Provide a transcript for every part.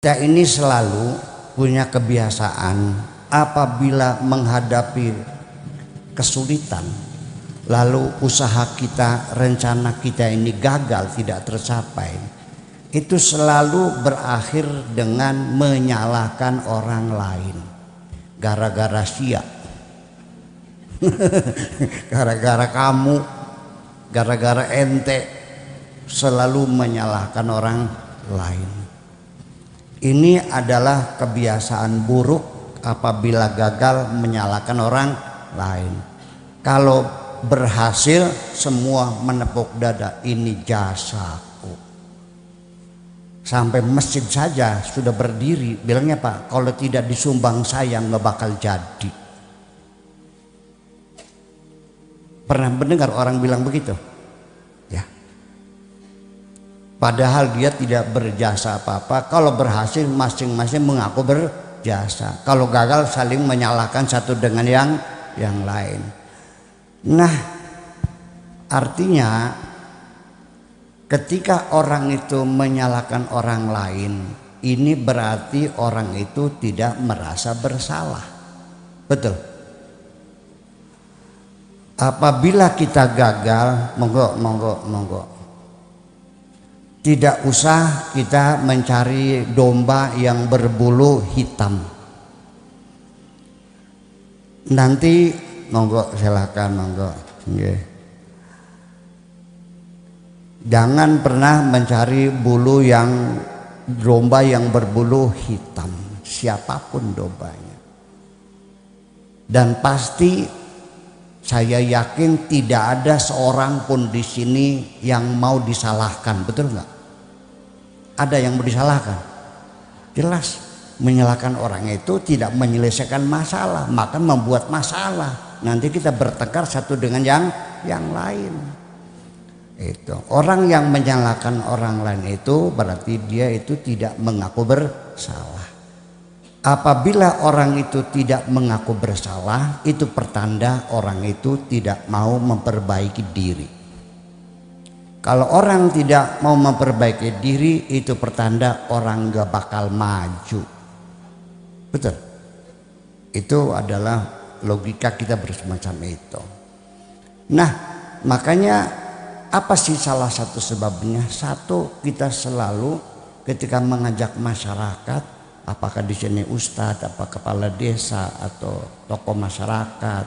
Kita ini selalu punya kebiasaan apabila menghadapi kesulitan, lalu usaha kita, rencana kita ini gagal, tidak tercapai, itu selalu berakhir dengan menyalahkan orang lain. Gara-gara sia, gara-gara kamu, gara-gara ente, selalu menyalahkan orang lain. Ini adalah kebiasaan buruk apabila gagal menyalahkan orang lain. Kalau berhasil semua menepuk dada, ini jasaku. Sampai masjid saja sudah berdiri bilangnya, Pak, kalau tidak disumbang saya nggak bakal jadi. Pernah mendengar orang bilang begitu? Ya. Padahal dia tidak berjasa apa-apa. Kalau berhasil masing-masing mengaku berjasa. Kalau gagal saling menyalahkan satu dengan yang lain. Nah, artinya ketika orang itu menyalahkan orang lain, ini berarti orang itu tidak merasa bersalah. Betul? Apabila kita gagal, monggo. Tidak usah kita mencari domba yang berbulu hitam. Nanti monggo silakan monggo. Okay. Jangan pernah mencari bulu yang domba yang berbulu hitam, siapapun dombanya. Dan pasti saya yakin tidak ada seorang pun di sini yang mau disalahkan, betul nggak? Ada yang mau disalahkan? Jelas, menyalahkan orang itu tidak menyelesaikan masalah, maka membuat masalah. Nanti kita bertengkar satu dengan yang lain. Itu orang yang menyalahkan orang lain itu berarti dia itu tidak mengaku bersalah. Apabila orang itu tidak mengaku bersalah, itu pertanda orang itu tidak mau memperbaiki diri. Kalau orang tidak mau memperbaiki diri, itu pertanda orang gak bakal maju. Betul? Itu adalah logika kita bersemacam itu. Nah, makanya apa sih salah satu sebabnya? Satu, kita selalu ketika mengajak masyarakat, apakah di sini ustadz, apa kepala desa atau tokoh masyarakat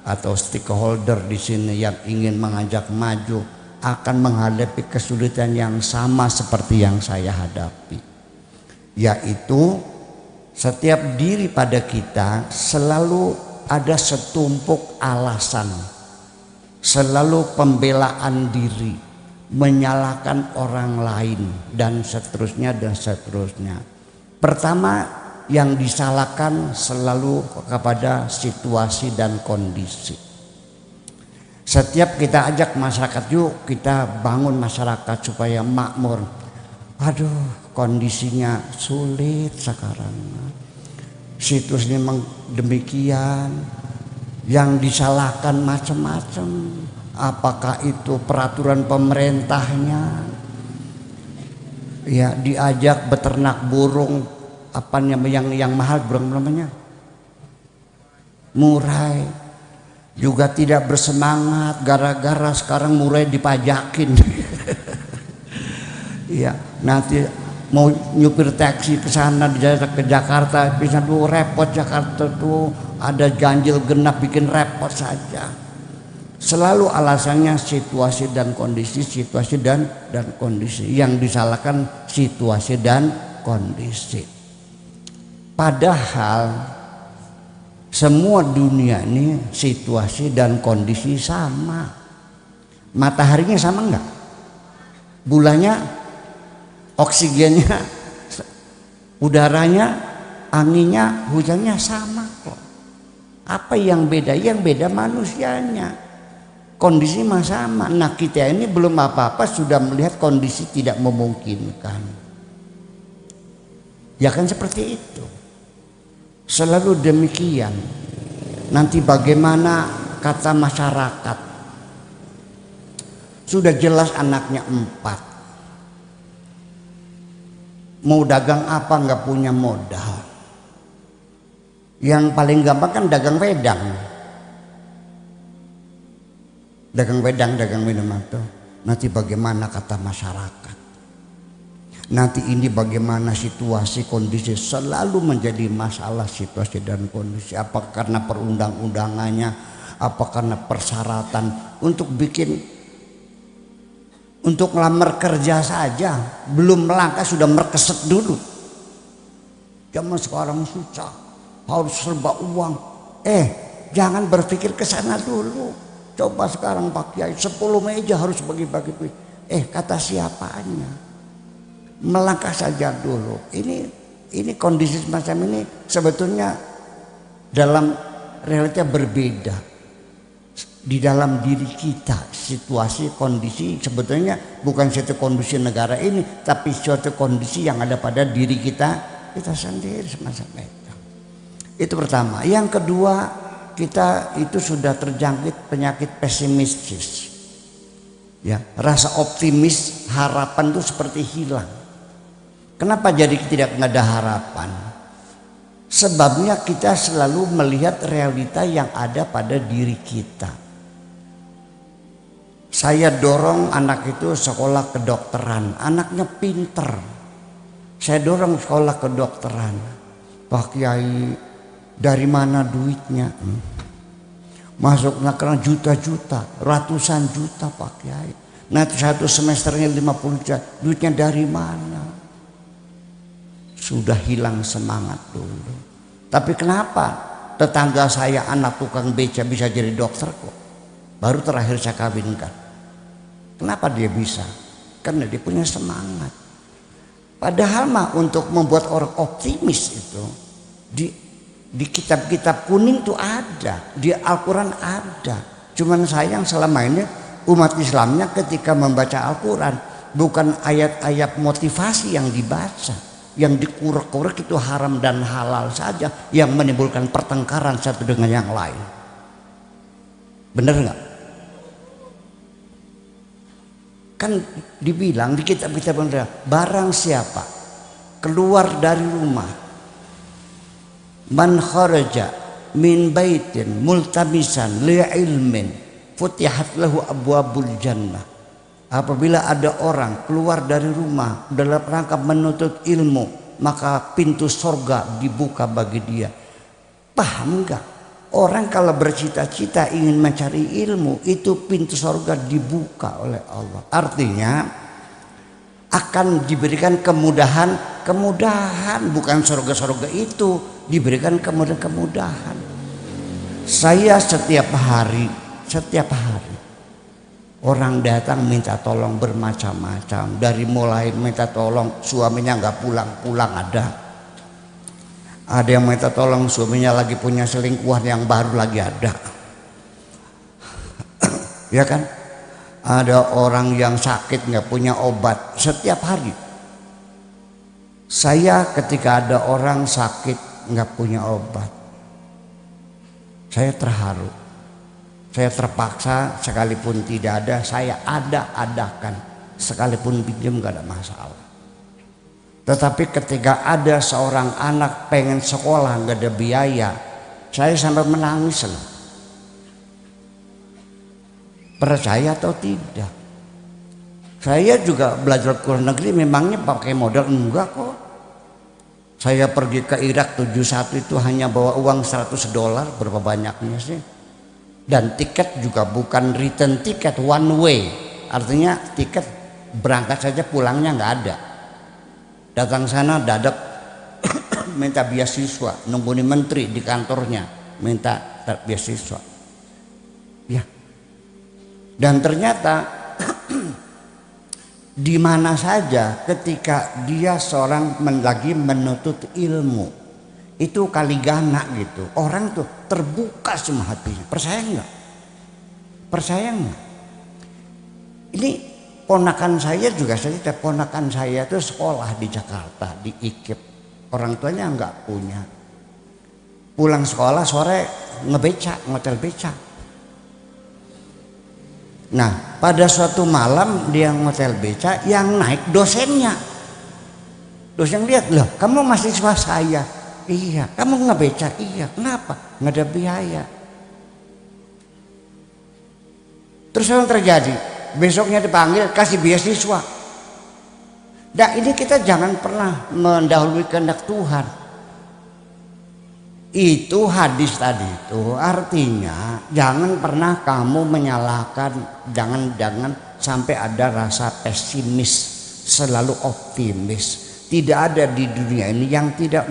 atau stakeholder di sini yang ingin mengajak maju, akan menghadapi kesulitan yang sama seperti yang saya hadapi, yaitu setiap diri pada kita selalu ada setumpuk alasan, selalu pembelaan diri, menyalahkan orang lain dan seterusnya dan seterusnya. Pertama, yang disalahkan selalu kepada situasi dan kondisi. Setiap kita ajak masyarakat, yuk kita bangun masyarakat supaya makmur. Aduh, kondisinya sulit sekarang. Situasinya memang demikian. Yang disalahkan macam-macam. Apakah itu peraturan pemerintahnya? Ya, diajak beternak burung, apa yang mahal burung namanya? Murai. Juga tidak bersemangat gara-gara sekarang murai dipajakin. Iya, nanti mau nyupir taksi ke sana ke Jakarta, bisa tuh repot. Jakarta tuh ada ganjil genap, bikin repot saja. Selalu alasannya situasi dan kondisi, situasi dan kondisi. Yang disalahkan situasi dan kondisi. Padahal semua dunia ini situasi dan kondisi sama. Mataharinya sama enggak? Bulannya, oksigennya, udaranya, anginnya, hujannya sama kok. Apa yang beda? Yang beda manusianya. Kondisi mah sama. Nah, kita ini belum apa-apa sudah melihat kondisi tidak memungkinkan. Ya kan seperti itu. Selalu demikian. Nanti bagaimana kata masyarakat? Sudah jelas anaknya 4. Mau dagang apa nggak punya modal. Yang paling gampang kan dagang wedang. Dagang wedang, dagang minuman tuh. Nanti bagaimana kata masyarakat. Nanti ini bagaimana situasi kondisi, selalu menjadi masalah situasi dan kondisi. Apa karena perundang-undangannya, apa karena persyaratan untuk untuk ngelamar kerja saja belum melangkah sudah merkeset dulu. Zaman sekarang susah, harus serba uang. Jangan berpikir ke sana dulu. Coba sekarang Pak Kiai 10 meja harus bagi-bagi. Kata siapanya? Melangkah saja dulu. Ini kondisi semacam ini sebetulnya dalam realita berbeda. Di dalam diri kita situasi kondisi sebetulnya bukan suatu kondisi negara ini, tapi suatu kondisi yang ada pada diri kita sendiri semacam itu. Itu pertama. Yang kedua, kita itu sudah terjangkit penyakit pesimistis. Ya, rasa optimis, harapan itu seperti hilang. Kenapa jadi tidak ada harapan? Sebabnya kita selalu melihat realita yang ada pada diri kita. Saya dorong anak itu sekolah kedokteran, anaknya pinter. Saya dorong sekolah kedokteran. Pak Kiai, dari mana duitnya? Masuknya karena juta-juta, ratusan juta Pak Kiai. Nanti satu semesternya 50 juta, duitnya dari mana? Sudah hilang semangat dulu. Tapi kenapa tetangga saya anak tukang beca bisa jadi dokter kok? Baru terakhir saya kawinkan. Kenapa dia bisa? Karena dia punya semangat. Padahal mah untuk membuat orang optimis itu di kitab-kitab kuning tuh ada, di Al-Quran ada. Cuman sayang selama ini umat Islamnya ketika membaca Al-Quran bukan ayat-ayat motivasi yang dibaca. Yang dikurek-kurek itu haram dan halal saja, yang menimbulkan pertengkaran satu dengan yang lain. Bener nggak? Kan dibilang di kitab-kitab barang siapa keluar dari rumah, man kharaja min baitin multamisan li ilmin futihat lahu abwabul jannah. Apabila ada orang keluar dari rumah dalam rangka menuntut ilmu, maka pintu sorga dibuka bagi dia. Paham enggak? Orang kalau bercita-cita ingin mencari ilmu, itu pintu sorga dibuka oleh Allah. Artinya akan diberikan kemudahan, bukan sorga-sorga itu, diberikan kemudahan. Saya setiap hari orang datang minta tolong bermacam-macam. Dari mulai minta tolong suaminya nggak pulang-pulang ada yang minta tolong suaminya lagi punya selingkuhan yang baru lagi ada. Ya kan? Ada orang yang sakit nggak punya obat setiap hari. Saya ketika ada orang sakit nggak punya obat, saya terharu. Saya terpaksa sekalipun tidak ada, saya adakan. Sekalipun pinjam gak ada masalah. Tetapi ketika ada seorang anak pengen sekolah gak ada biaya, saya sampai menangis loh. Percaya atau tidak? Saya juga belajar ke luar negeri memangnya pakai modal? Enggak kok. Saya pergi ke Irak 71 itu hanya bawa uang $100, berapa banyaknya sih? Dan tiket juga bukan return tiket, one way. Artinya tiket berangkat saja pulangnya nggak ada. Datang sana dadak minta beasiswa, nungguin menteri di kantornya minta beasiswa. Ya. Dan ternyata di mana saja ketika dia seorang lagi menuntut ilmu, itu kali gana gitu, orang tuh terbuka semua hatinya. Percaya nggak? Ini ponakan saya juga, ponakan saya itu sekolah di Jakarta di IKIP, orang tuanya nggak punya. Pulang sekolah sore ngotel beca. Nah pada suatu malam dia ngotel beca, yang naik dosennya. Terus yang lihat, loh kamu mahasiswa saya. Iya. Kamu nggak beca? Iya. Kenapa? Nggak ada biaya. Terus apa yang terjadi? Besoknya dipanggil kasih beasiswa. Nah ini kita jangan pernah mendahului kehendak Tuhan. Itu hadis tadi itu artinya jangan pernah kamu menyalahkan, jangan sampai ada rasa pesimis, selalu optimis. Tidak ada di dunia ini yang tidak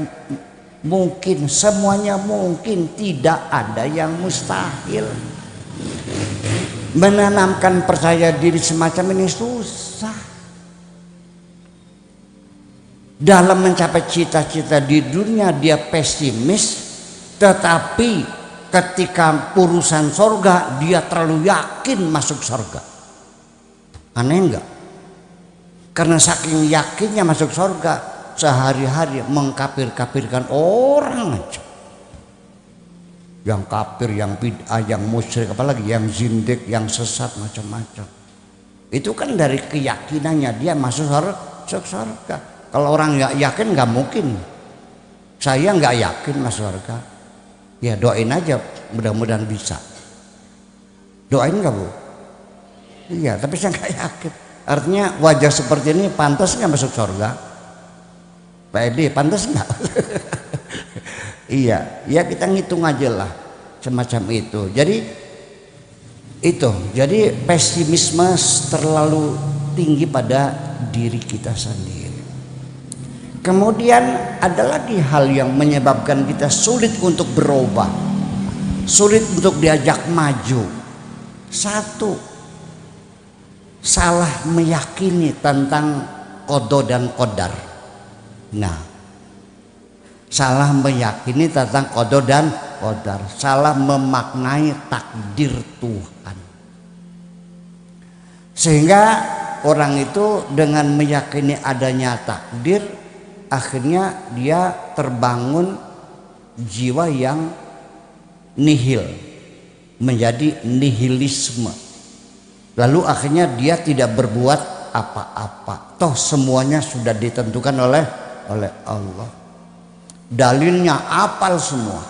mungkin, semuanya mungkin, tidak ada yang mustahil. Menanamkan percaya diri semacam ini susah. Dalam mencapai cita-cita di dunia dia pesimis, tetapi ketika urusan sorga dia terlalu yakin masuk sorga. Aneh enggak? Karena saking yakinnya masuk sorga, sehari-hari mengkafir-kafirkan orang aja. Yang kafir, yang bid'ah, yang musyrik, apalagi yang zindik, yang sesat, macam-macam. Itu kan dari keyakinannya dia masuk surga. Kalau orang nggak yakin nggak mungkin. Saya nggak yakin masuk surga. Ya doain aja, mudah-mudahan bisa. Doain nggak Bu? Iya, tapi saya nggak yakin. Artinya wajah seperti ini pantas nggak masuk surga? Pak Edi, pantas nggak? Iya, ya kita ngitung aja lah semacam itu. Jadi pesimisme terlalu tinggi pada diri kita sendiri. Kemudian ada lagi hal yang menyebabkan kita sulit untuk berubah, sulit untuk diajak maju. Satu, salah meyakini tentang qada dan qadar. Nah, salah meyakini tentang qada dan qadar, salah memaknai takdir Tuhan. Sehingga orang itu dengan meyakini adanya takdir, akhirnya dia terbangun jiwa yang nihil, menjadi nihilisme. Lalu akhirnya dia tidak berbuat apa-apa. Toh semuanya sudah ditentukan oleh Allah. Dalilnya apal semua.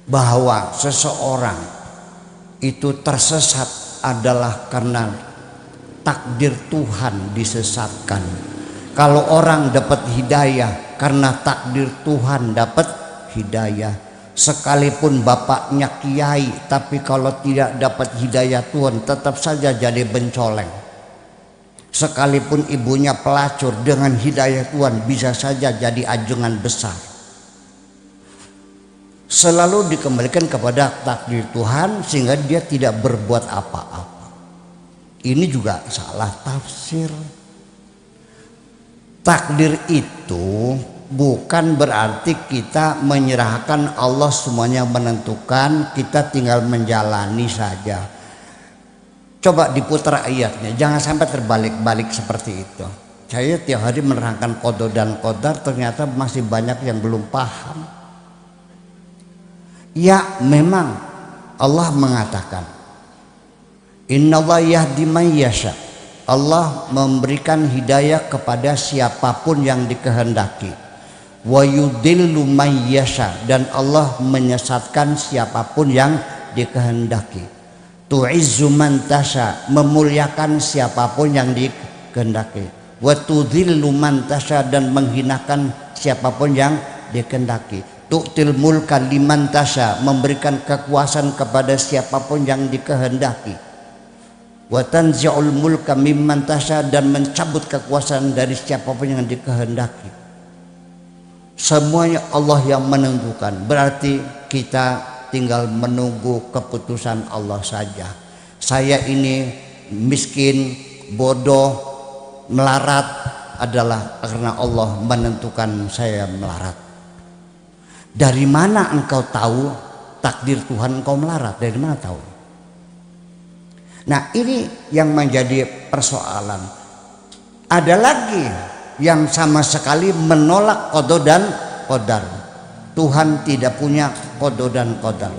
Bahwa seseorang itu tersesat adalah karena takdir Tuhan disesatkan. Kalau orang dapat hidayah karena takdir Tuhan dapat hidayah. Sekalipun bapaknya kiai, tapi kalau tidak dapat hidayah Tuhan tetap saja jadi bencoleng. Sekalipun ibunya pelacur, dengan hidayah Tuhan bisa saja jadi anjungan besar. Selalu dikembalikan kepada takdir Tuhan sehingga dia tidak berbuat apa-apa. Ini juga salah tafsir. Takdir itu bukan berarti kita menyerahkan Allah semuanya menentukan, kita tinggal menjalani saja. Coba diputar ayatnya, jangan sampai terbalik-balik seperti itu. Saya tiap hari menerangkan qada dan qadar, ternyata masih banyak yang belum paham. Ya memang Allah mengatakan Innallaha yahdi man yasha. Allah memberikan hidayah kepada siapapun yang dikehendaki. Wa yudillu man yasha, dan Allah menyesatkan siapapun yang dikehendaki. Tu'izzu man tasha, memuliakan siapapun yang dikehendaki. Wa tudhillu man tasha, dan menghinakan siapapun yang dikehendaki. Tu'til mulka liman tasha, memberikan kekuasaan kepada siapapun yang dikehendaki. Wa tanzi'ul mulka mimman tasha, dan mencabut kekuasaan dari siapapun yang dikehendaki. Semuanya Allah yang menentukan. Berarti kita tinggal menunggu keputusan Allah saja. Saya ini miskin, bodoh, melarat adalah karena Allah menentukan saya melarat. Dari mana engkau tahu takdir Tuhan engkau melarat? Dari mana tahu? Nah ini yang menjadi persoalan. Ada lagi yang sama sekali menolak qada dan qadar. Tuhan tidak punya qada dan qadar.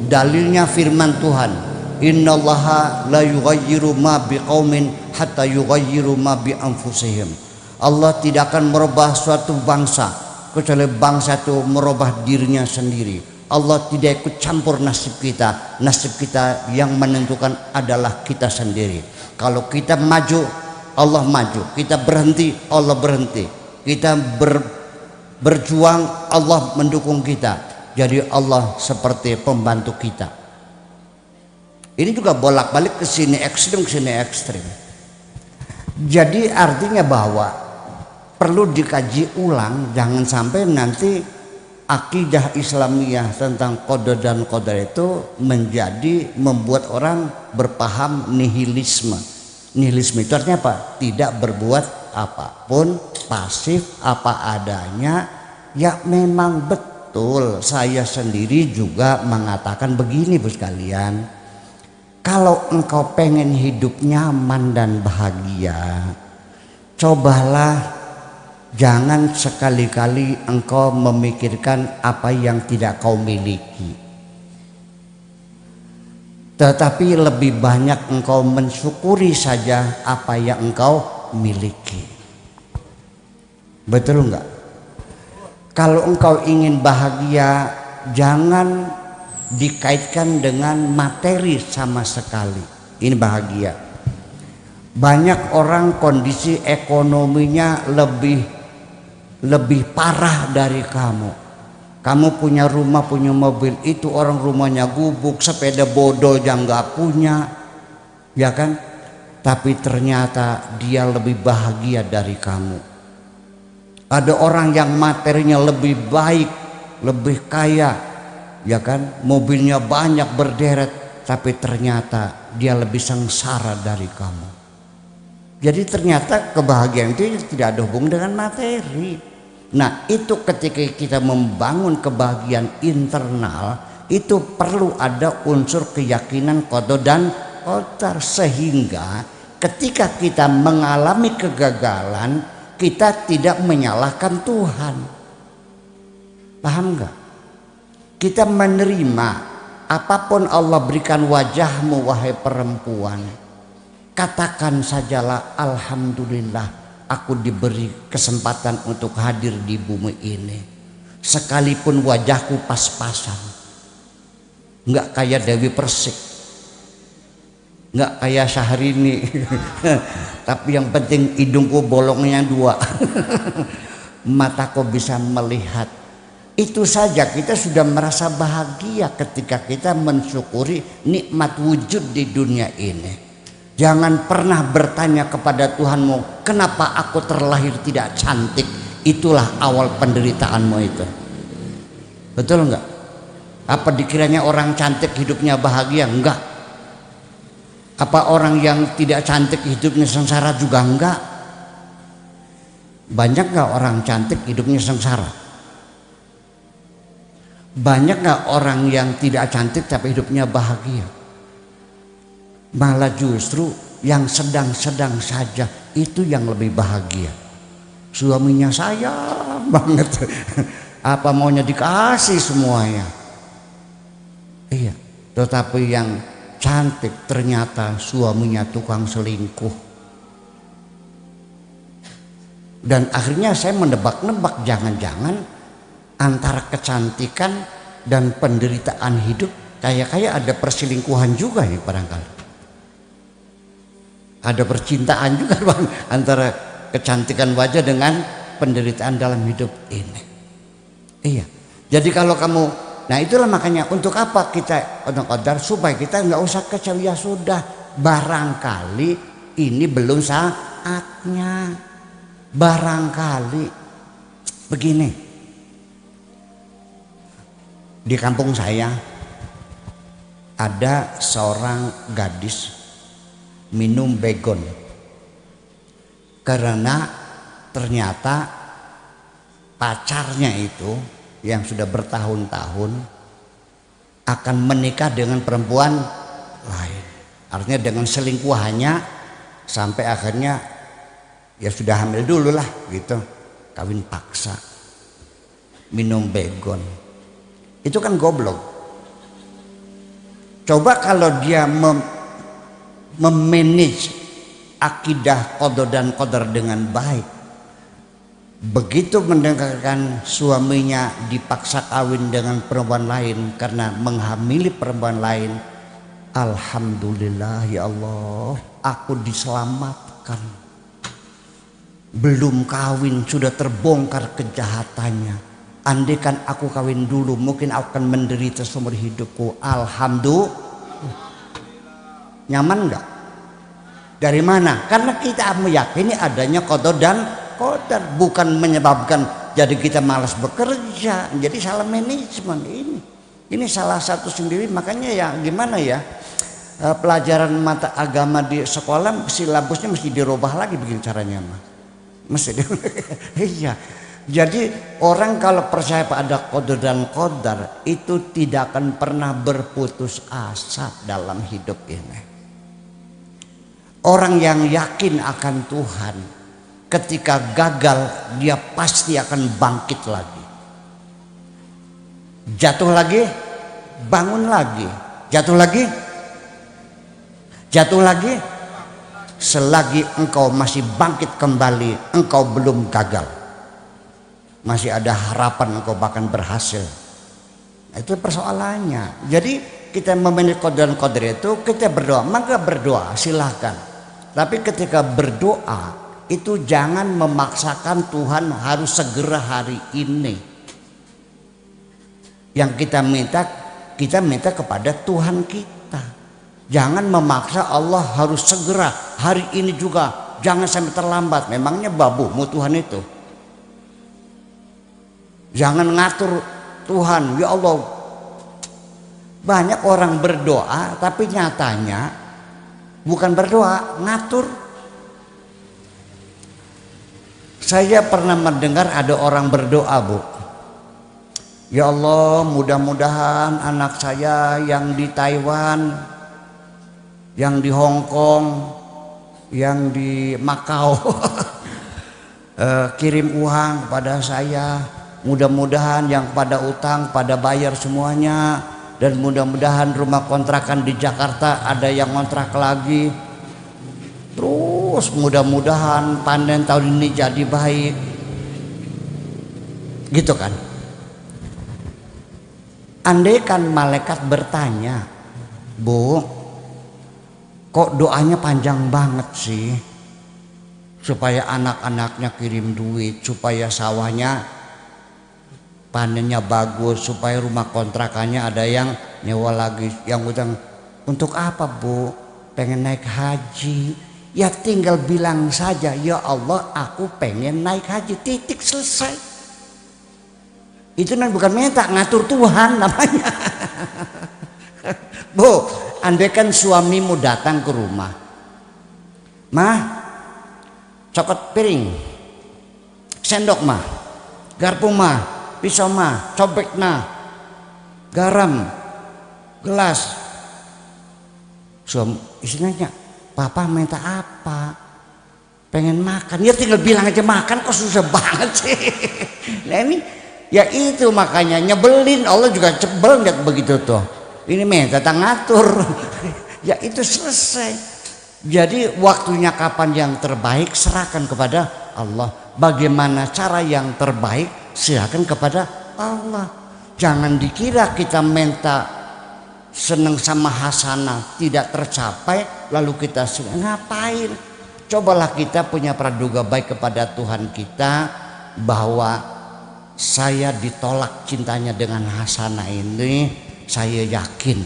Dalilnya firman Tuhan, Innallaha la yughayyiru ma biqaumin hatta yughayyiru ma bi anfusihim. Allah tidak akan merubah suatu bangsa kecuali bangsa itu merubah dirinya sendiri. Allah tidak ikut campur nasib kita. Nasib kita yang menentukan adalah kita sendiri. Kalau kita maju, Allah maju. Kita berhenti, Allah berhenti. Kita berjuang, Allah mendukung kita. Jadi Allah seperti pembantu kita. Ini juga bolak-balik ke sini ekstrim, ke sini ekstrim. Jadi artinya bahwa perlu dikaji ulang, jangan sampai nanti akidah Islamiyah tentang qada dan qadar itu membuat orang berpaham nihilisme. Nihilisme itu artinya apa? Tidak berbuat apapun, pasif apa adanya. Ya memang betul, saya sendiri juga mengatakan begini, Bos sekalian. Kalau engkau pengen hidup nyaman dan bahagia, cobalah jangan sekali-kali engkau memikirkan apa yang tidak kau miliki, tetapi lebih banyak engkau mensyukuri saja apa yang engkau miliki. Betul enggak? Kalau engkau ingin bahagia, jangan dikaitkan dengan materi sama sekali. Ini bahagia. Banyak orang kondisi ekonominya lebih parah dari kamu. Kamu punya rumah, punya mobil, itu orang rumahnya gubuk, sepeda bodol yang nggak punya, ya kan? Tapi ternyata dia lebih bahagia dari kamu. Ada orang yang materinya lebih baik, lebih kaya, ya kan? Mobilnya banyak berderet, tapi ternyata dia lebih sengsara dari kamu. Jadi ternyata kebahagiaan itu tidak ada hubungan dengan materi. Nah, itu ketika kita membangun kebahagiaan internal, itu perlu ada unsur keyakinan qada dan qadar, sehingga ketika kita mengalami kegagalan, kita tidak menyalahkan Tuhan. Paham enggak? Kita menerima apapun Allah berikan wajahmu, wahai perempuan. Katakan sajalah, alhamdulillah aku diberi kesempatan untuk hadir di bumi ini. Sekalipun wajahku pas-pasan, enggak kayak Dewi Persik, enggak kayak Syahrini, tapi yang penting hidungku bolongnya 2, mataku bisa melihat. Itu saja kita sudah merasa bahagia ketika kita mensyukuri nikmat wujud di dunia ini. Jangan pernah bertanya kepada Tuhanmu, kenapa aku terlahir tidak cantik? Itulah awal penderitaanmu itu. Betul enggak? Apa dikiranya orang cantik hidupnya bahagia? Enggak. Apa orang yang tidak cantik hidupnya sengsara juga? Enggak. Banyak enggak orang cantik hidupnya sengsara? Banyak enggak orang yang tidak cantik tapi hidupnya bahagia? Malah justru yang sedang-sedang saja itu yang lebih bahagia. Suaminya sayang banget, apa maunya dikasih semuanya. Iya, tetapi yang cantik ternyata suaminya tukang selingkuh. Dan akhirnya saya menebak-nebak, jangan-jangan antara kecantikan dan penderitaan hidup kayak ada perselingkuhan juga nih barangkali. Ada percintaan juga bang, antara kecantikan wajah dengan penderitaan dalam hidup ini. Iya. Jadi kalau kamu, nah itulah makanya untuk apa kita qadar, supaya kita nggak usah kecewa. Ya sudah, barangkali ini belum saatnya. Barangkali begini. Di kampung saya ada seorang gadis minum baygon karena ternyata pacarnya itu yang sudah bertahun-tahun akan menikah dengan perempuan lain. Artinya dengan selingkuhannya sampai akhirnya ya sudah hamil dulu lah gitu, kawin paksa, minum baygon. Itu kan goblok. Coba kalau dia memanage akidah qada dan qadar dengan baik, Begitu mendengarkan suaminya dipaksa kawin dengan perempuan lain karena menghamili perempuan lain, alhamdulillah ya Allah, aku diselamatkan. Belum kawin sudah terbongkar kejahatannya. Andaikan aku kawin dulu, mungkin aku akan menderita seumur hidupku. Alhamdulillah. Nyaman enggak? Dari mana? Karena kita meyakini adanya qada dan qadar, bukan menyebabkan jadi kita malas bekerja, jadi salah manajemen ini. Ini salah satu sendiri, makanya ya gimana ya, pelajaran mata agama di sekolah silabusnya mesti dirubah lagi begini caranya mah. Mesti iya. Jadi orang kalau percaya pada qada dan qadar itu tidak akan pernah berputus asa dalam hidup ini. Orang yang yakin akan Tuhan, ketika gagal dia pasti akan bangkit lagi. Jatuh lagi, bangun lagi. Jatuh lagi, jatuh lagi. Selagi engkau masih bangkit kembali, engkau belum gagal. Masih ada harapan engkau bahkan berhasil. Itu persoalannya. Jadi kita memilih qada dan qadar itu, kita berdoa, maka berdoa silahkan. Tapi ketika berdoa itu jangan memaksakan Tuhan harus segera hari ini. Yang kita minta kepada Tuhan kita. Jangan memaksa Allah harus segera hari ini juga, jangan sampai terlambat. Memangnya babumu Tuhan itu? Jangan ngatur Tuhan, ya Allah. Banyak orang berdoa tapi nyatanya bukan berdoa, ngatur. Saya pernah mendengar ada orang berdoa, Bu. Ya Allah, mudah-mudahan anak saya yang di Taiwan, yang di Hong Kong, yang di Makau kirim uang pada saya. Mudah-mudahan yang pada utang pada bayar semuanya, dan mudah-mudahan rumah kontrakan di Jakarta ada yang kontrak lagi. Terus mudah-mudahan panen tahun ini jadi baik. Gitu kan? Andaikan malaikat bertanya, Bu, kok doanya panjang banget sih? Supaya anak-anaknya kirim duit, supaya sawahnya panennya bagus, supaya rumah kontrakannya ada yang nyewa lagi, yang utang. Untuk apa, Bu? Pengen naik haji. Ya tinggal bilang saja, ya Allah aku pengen naik haji, titik, selesai. Itu bukan minta, ngatur Tuhan namanya. Bu, andaikan suamimu datang ke rumah, Mah, cokot piring, sendok mah, garpu mah, pisau mah, cobek nah, garam, gelas. Suami istrinya, Papa minta apa? Pengen makan. Ya tinggal bilang aja makan, kok susah banget sih. Nah ini ya itu makanya nyebelin. Allah juga cebel nggak begitu tuh. Ini minta ngatur. Ya itu selesai. Jadi waktunya kapan yang terbaik serahkan kepada Allah. Bagaimana cara yang terbaik serahkan kepada Allah. Jangan dikira kita minta seneng sama hasanah tidak tercapai lalu kita ngapain. Cobalah kita punya praduga baik kepada Tuhan kita, bahwa saya ditolak cintanya dengan hasanah ini, saya yakin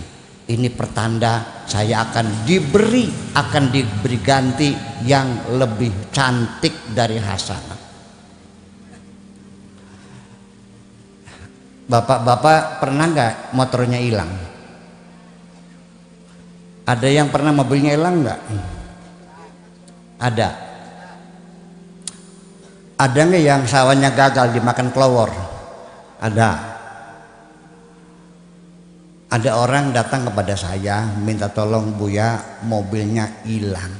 ini pertanda saya akan diberi ganti yang lebih cantik dari hasanah. Bapak-bapak pernah nggak motornya hilang? Ada yang pernah mobilnya hilang nggak? Ada. Ada nggak yang sawahnya gagal dimakan kelowor? Ada. Ada orang datang kepada saya minta tolong, Buya, mobilnya hilang,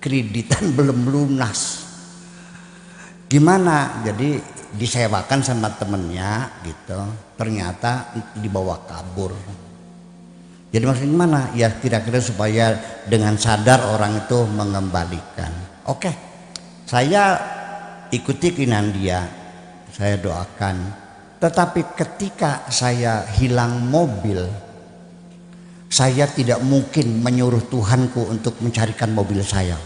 kreditan belum lunas. Gimana? Jadi disewakan sama temennya gitu. Ternyata dibawa kabur. Jadi maksudnya gimana? Ya kira-kira supaya dengan sadar orang itu mengembalikan. Oke, saya ikuti keinginan dia, saya doakan. Tetapi ketika saya hilang mobil, saya tidak mungkin menyuruh Tuhanku untuk mencarikan mobil saya.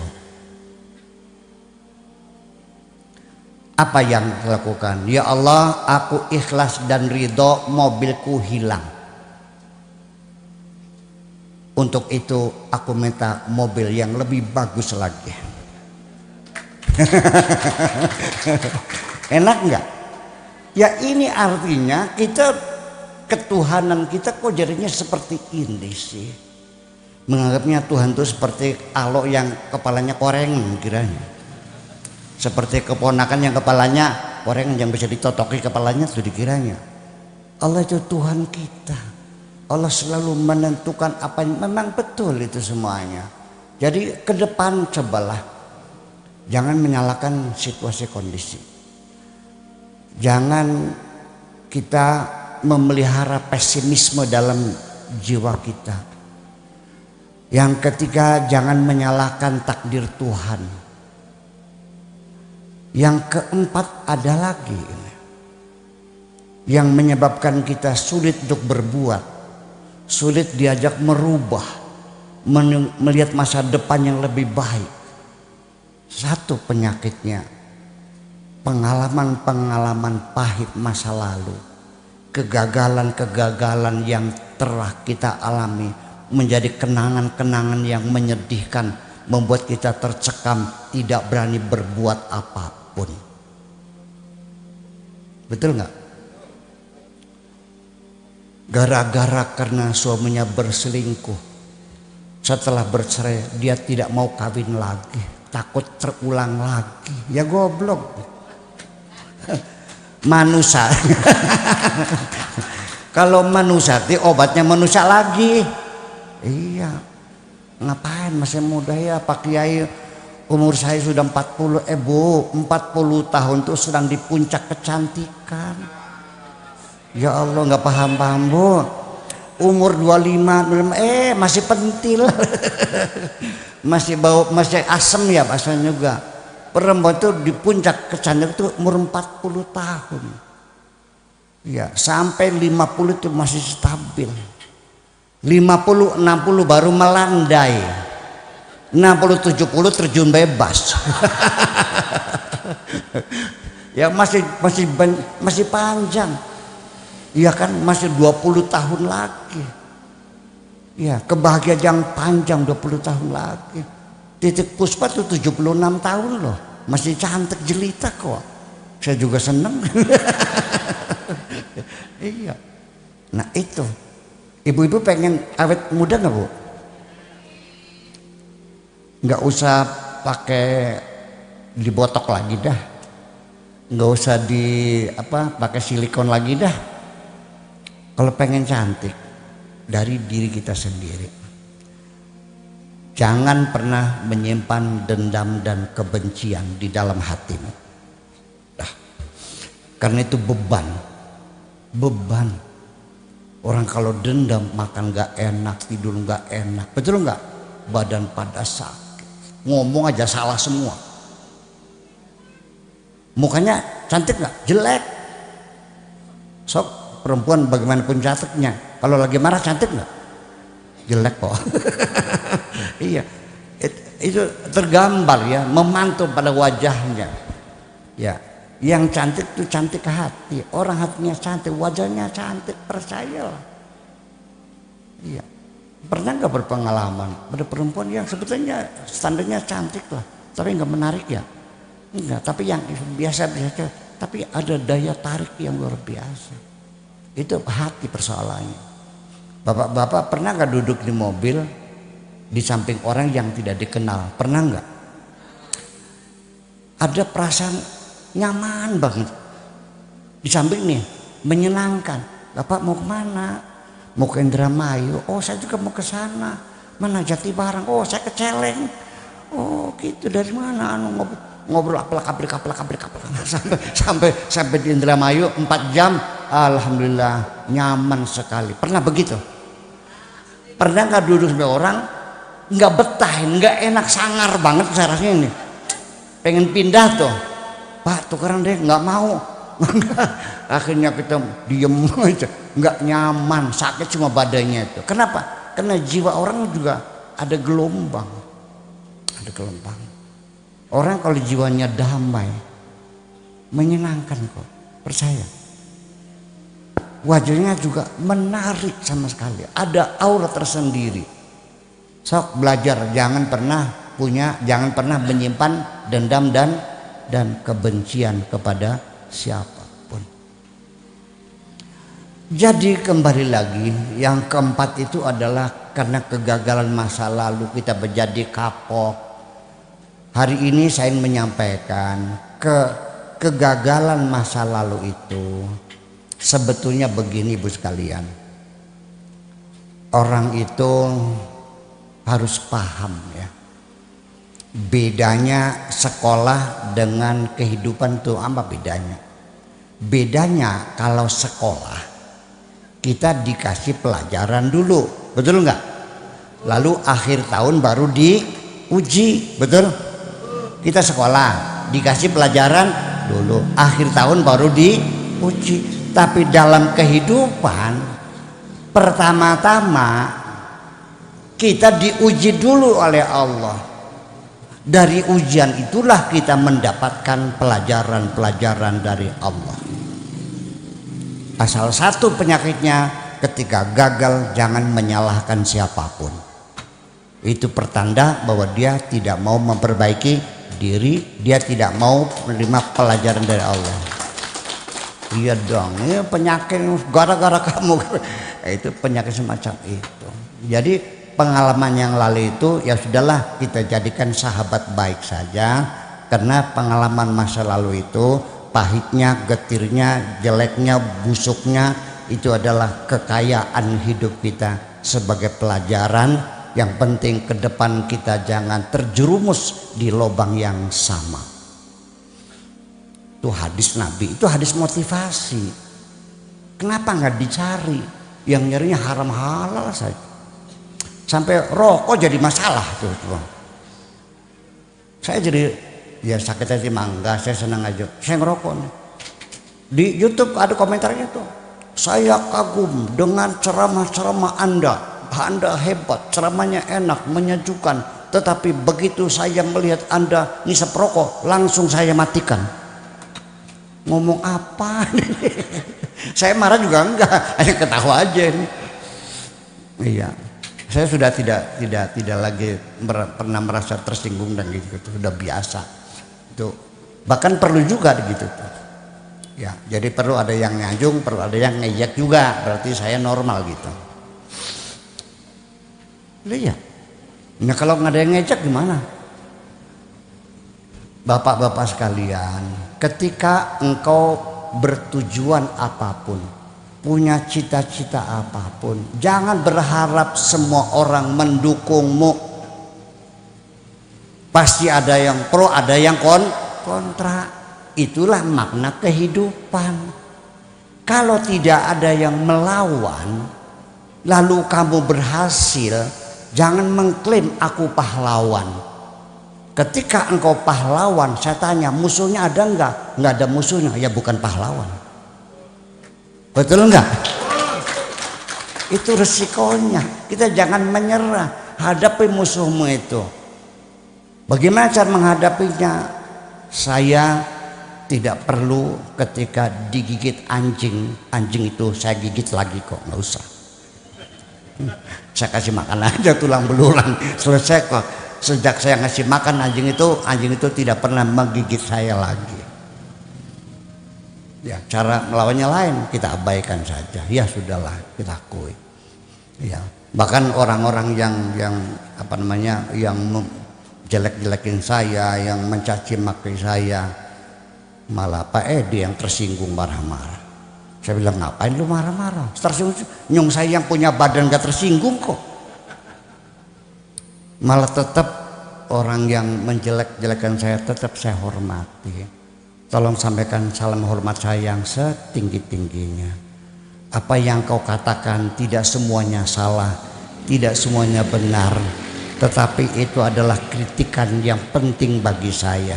Apa yang dilakukan? Ya Allah, aku ikhlas dan ridho mobilku hilang. Untuk itu aku minta mobil yang lebih bagus lagi. Enak nggak? Ya ini artinya kita, ketuhanan kita kok jadinya seperti ini sih. Menganggapnya Tuhan itu seperti alok yang kepalanya korengan kiranya. Seperti keponakan yang kepalanya korengan yang bisa ditotoki kepalanya itu dikiranya. Allah itu Tuhan kita. Allah selalu menentukan apa yang memang betul itu semuanya. Jadi ke depan cobalah jangan menyalahkan situasi kondisi. Jangan kita memelihara pesimisme dalam jiwa kita. Yang ketiga, jangan menyalahkan takdir Tuhan. Yang keempat ada lagi yang menyebabkan kita sulit untuk berbuat, sulit diajak merubah, melihat masa depan yang lebih baik. Satu penyakitnya, pengalaman-pengalaman pahit masa lalu, kegagalan-kegagalan yang telah kita alami menjadi kenangan-kenangan yang menyedihkan, membuat kita tercekam, tidak berani berbuat apapun. Betul nggak? Gara-gara karena suaminya berselingkuh, setelah bercerai dia tidak mau kawin lagi, takut terulang lagi. Ya goblok. Manusia. Kalau manusia obatnya manusia lagi. Iya. Ngapain masih muda ya Pak Kiai, umur saya sudah 40. Bu, 40 tahun tuh sedang di puncak kecantikan. Ya Allah, nggak paham-paham Bu. Umur 25 masih pentil. Masih bau, masih asem ya bahasanya juga. Perempuan itu di puncak kecantikan itu umur 40 tahun. Ya, sampai 50 itu masih stabil. 50, 60 baru melandai. 60, 70 terjun bebas. Ya masih panjang. Ya kan masih 20 tahun lagi. Ya, kebahagiaan yang panjang 20 tahun lagi. Titik Puspa tuh 76 tahun loh, masih cantik jelita kok. Saya juga seneng. Iya. Nah itu, ibu-ibu pengen awet muda nggak Bu? Nggak usah pakai dibotok lagi dah, nggak usah pakai silikon lagi dah. Kalau pengen cantik dari diri kita sendiri. Jangan pernah menyimpan dendam dan kebencian di dalam hatimu. Karena itu beban. Orang kalau dendam makan gak enak, tidur gak enak. Betul gak? Badan pada sakit. Ngomong aja salah semua. Mukanya cantik gak? Jelek. Sok perempuan bagaimanapun cantiknya, kalau lagi marah cantik gak? Jelek kok. Iya, itu tergambar ya, memantul pada wajahnya. Ya, yang cantik itu cantik ke hati. Orang hatinya cantik, wajahnya cantik, percayalah. Iya. Pernah nggak berpengalaman pada perempuan yang sebetulnya standarnya cantik lah, tapi nggak menarik ya? Enggak, tapi yang biasa-biasa, tapi ada daya tarik yang luar biasa. Itu hati persoalannya. Bapak-bapak pernah nggak duduk di mobil di samping orang yang tidak dikenal? Pernah nggak? Ada perasaan nyaman banget di samping nih, menyenangkan. Bapak mau kemana? Mau ke Indramayu? Oh saya juga mau ke sana. Mana Jati Barang? Oh saya ke Celeng. Oh gitu, dari mana? Ngobrol apalak sampai di Indramayu 4 jam. Alhamdulillah nyaman sekali. Pernah begitu? Pernah nggak duduk sama orang nggak betah, nggak enak, sangar banget saya rasanya ini, pengen pindah tuh. Pak tukeran deh, nggak mau. Akhirnya kita diem aja, nggak nyaman, sakit cuma badannya itu. Kenapa? Karena jiwa orang juga ada gelombang, ada gelombang. Orang kalau jiwanya damai, menyenangkan kok, percaya. Wajahnya juga menarik sama sekali, ada aura tersendiri. Sok belajar, jangan pernah menyimpan dendam dan kebencian kepada siapapun. Jadi kembali lagi, yang keempat itu adalah karena kegagalan masa lalu kita menjadi kapok. Hari ini saya menyampaikan kegagalan masa lalu itu sebetulnya begini Ibu sekalian. Orang itu harus paham ya. Bedanya sekolah dengan kehidupan itu apa bedanya? Bedanya kalau sekolah kita dikasih pelajaran dulu, betul nggak? Lalu akhir tahun baru diuji, betul? Kita sekolah dikasih pelajaran dulu, akhir tahun baru diuji. Tapi dalam kehidupan pertama-tama kita diuji dulu oleh Allah. Dari ujian itulah kita mendapatkan pelajaran-pelajaran dari Allah. Asal satu penyakitnya, ketika gagal jangan menyalahkan siapapun. Itu pertanda bahwa dia tidak mau memperbaiki diri, dia tidak mau menerima pelajaran dari Allah. Iya dong, ini penyakit gara-gara kamu. Itu penyakit semacam itu. Jadi pengalaman yang lalu itu ya sudahlah, kita jadikan sahabat baik saja, karena pengalaman masa lalu itu pahitnya, getirnya, jeleknya, busuknya itu adalah kekayaan hidup kita sebagai pelajaran. Yang penting ke depan kita jangan terjerumus di lubang yang sama. Itu hadis Nabi, itu hadis motivasi. Kenapa nggak dicari? Yang nyarinya haram halal saja. Sampai rokok jadi masalah tuh. Saya jadi ya sakit hati mangga, saya senang aja. Saya ngerokok nih. Di YouTube ada komentarnya tuh. Saya kagum dengan ceramah-ceramah Anda. Anda hebat, ceramahnya enak, menyejukkan. Tetapi begitu saya melihat Anda ngisap rokok, langsung saya matikan. Ngomong apa nih? Saya marah juga enggak, hanya ketawa aja nih. Iya. Saya sudah tidak lagi pernah merasa tersinggung dan gitu, sudah biasa. Itu bahkan perlu juga gitu tuh. Ya, jadi perlu ada yang nyanjung, perlu ada yang ngejek juga, berarti saya normal gitu. Iya. Nah kalau nggak ada yang ngejek gimana? Bapak-bapak sekalian, ketika engkau bertujuan apapun, punya cita-cita apapun, jangan berharap semua orang mendukungmu. Pasti ada yang pro, ada yang kontra. Itulah makna kehidupan. Kalau tidak ada yang melawan, lalu kamu berhasil, jangan mengklaim aku pahlawan. Ketika engkau pahlawan, saya tanya musuhnya ada enggak? Enggak ada musuhnya, ya bukan pahlawan. Betul enggak? Itu resikonya. Kita jangan menyerah, hadapi musuhmu itu. Bagaimana cara menghadapinya? Saya tidak perlu ketika digigit anjing itu saya gigit lagi kok, nggak usah. Saya kasih makan aja tulang belulang, selesai kok. Sejak saya ngasih makan anjing itu tidak pernah menggigit saya lagi. Ya, cara melawannya lain, kita abaikan saja. Ya sudahlah, kita akui. Ya, bahkan orang-orang yang yang jelek-jelekin saya, yang mencaci maki saya, malah Pak Edi yang tersinggung marah-marah. Saya bilang ngapain lu marah-marah? Tersinggung, nyong saya yang punya badan gak tersinggung kok. Malah tetap orang yang menjelek-jelekan saya tetap saya hormati. Tolong sampaikan salam hormat saya yang setinggi-tingginya. Apa yang kau katakan tidak semuanya salah, tidak semuanya benar, tetapi itu adalah kritikan yang penting bagi saya.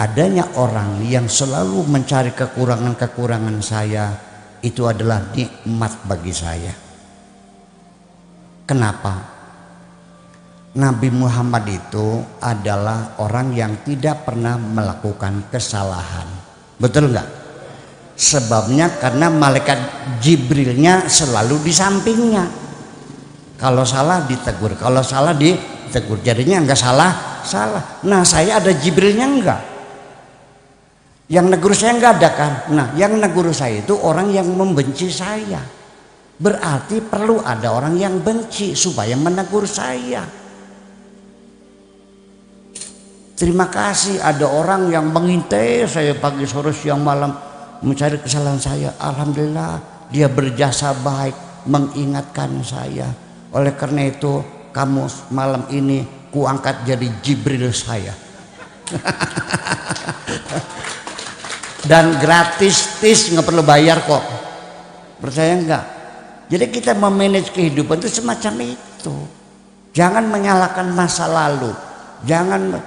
adanya orang yang selalu mencari kekurangan-kekurangan saya, itu adalah nikmat bagi saya. Kenapa? Nabi Muhammad itu adalah orang yang tidak pernah melakukan kesalahan. Betul nggak? Sebabnya karena malaikat Jibrilnya selalu di sampingnya. Kalau salah ditegur, kalau salah ditegur, jadinya nggak salah. Nah, saya ada Jibrilnya enggak? Yang negur saya enggak ada kan? Nah, yang negur saya itu orang yang membenci saya. Berarti perlu ada orang yang benci supaya menegur saya. Terima kasih ada orang yang mengintai saya pagi, sore, siang, malam mencari kesalahan saya. Alhamdulillah dia berjasa baik mengingatkan saya. Oleh karena itu kamu malam ini kuangkat jadi Jibril saya. Dan gratis, nggak perlu bayar kok. Percaya nggak? Jadi kita memanage kehidupan itu semacam itu. Jangan menyalahkan masa lalu. Jangan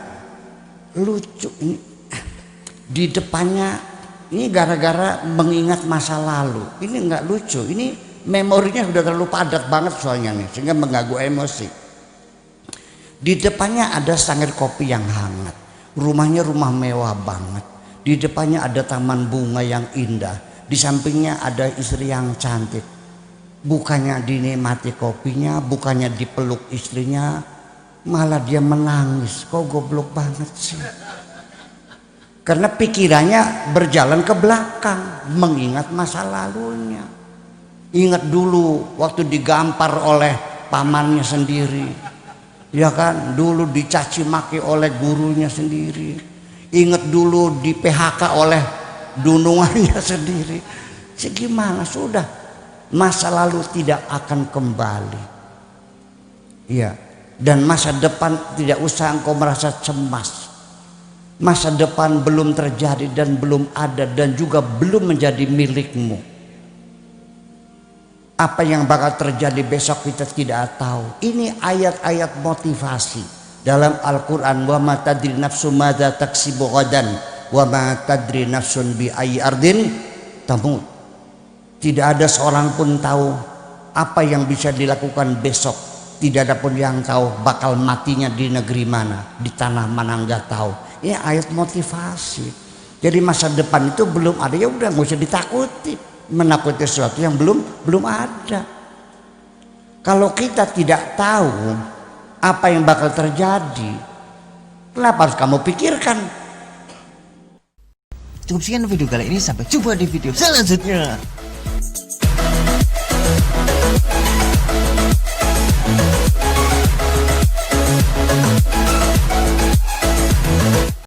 lucu ini di depannya ini gara-gara mengingat masa lalu. Ini nggak lucu. Ini memorinya sudah terlalu padat banget soalnya nih, sehingga mengganggu emosi. Di depannya ada sangir kopi yang hangat. Rumahnya rumah mewah banget. Di depannya ada taman bunga yang indah. Di sampingnya ada istri yang cantik. Bukannya dinikmati kopinya, bukannya dipeluk istrinya, malah dia menangis. Kok goblok banget sih? Karena pikirannya berjalan ke belakang, mengingat masa lalunya. Ingat dulu waktu digampar oleh pamannya sendiri. Ya kan, dulu dicaci maki oleh gurunya sendiri. Ingat dulu di PHK oleh dunungannya sendiri. Segimana sudah, masa lalu tidak akan kembali. Iya, dan masa depan tidak usah engkau merasa cemas. Masa depan belum terjadi dan belum ada dan juga belum menjadi milikmu. Apa yang bakal terjadi besok kita tidak tahu. Ini ayat-ayat motivasi dalam Al-Quran. Wa ma tadri nafsun madza taksibu ghadan wa ma tadri nafsun bi ayyi ardin tamut. Tidak ada seorang pun tahu apa yang bisa dilakukan besok. Tidak ada pun yang tahu bakal matinya di negeri mana, di tanah mana, enggak tahu. Ini ayat motivasi. Jadi masa depan itu belum ada, ya udah nggak usah ditakuti. Menakuti sesuatu yang belum ada. Kalau kita tidak tahu apa yang bakal terjadi, kenapa harus kamu pikirkan? Cukup sekian video kali ini, sampai jumpa di video selanjutnya.